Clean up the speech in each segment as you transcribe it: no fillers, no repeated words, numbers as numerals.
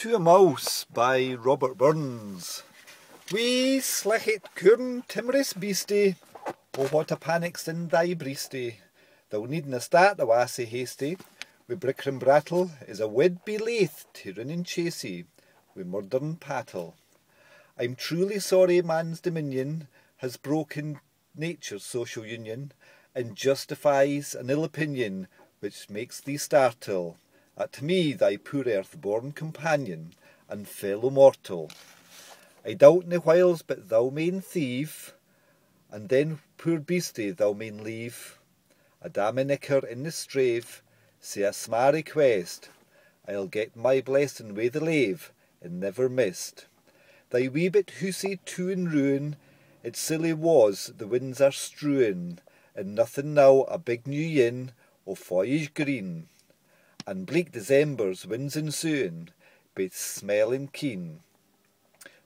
to a Mouse by Robert Burns. Wee slichit coorn timorous beastie, oh what a panic's in thy breastie. Thou needna start the wassy hasty, wi' brickrin brattle is a wid be laith to run in chasey, wi' murdern pattle. I'm truly sorry man's dominion has broken nature's social union, and justifies an ill opinion which makes thee startle at me, thy poor earth-born companion and fellow mortal. I doubt nae whiles but thou main thieve, and then poor beastie thou main leave. A daminicker in the strave, say a sma request, I'll get my blessing wi' the lave, and never missed. Thy wee bit hoosie to in ruin, it silly was the winds are strewin', and nothing now a big new yin o' foliage green, and bleak December's winds ensuing, baith smelling keen.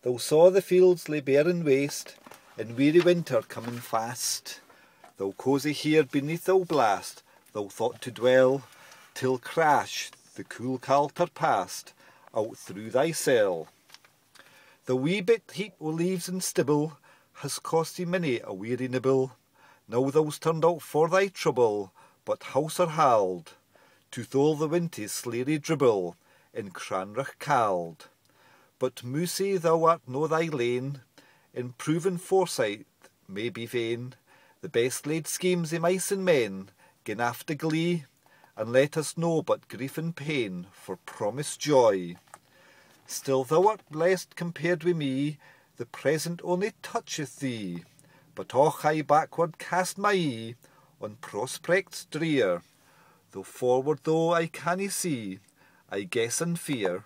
Thou saw the fields lay bare and waste, and weary winter coming fast. Thou cosy here beneath thou blast, thou thought to dwell, till crash the cool calter passed out through thy cell. The wee bit heap o' leaves and stibble has cost thee many a weary nibble. Now thou's turned out for thy trouble, but house are hald, to thole the winty's sleary dribble in Cranrach cald. But moosey thou art no thy lane, in proven foresight may be vain. The best laid schemes o' mice and men gin after glee, and let us know but grief and pain for promised joy. Still thou art blessed compared wi' me, the present only toucheth thee, but och I backward cast my ee on prospects drear. Though forward though I cannae see, I guess and fear.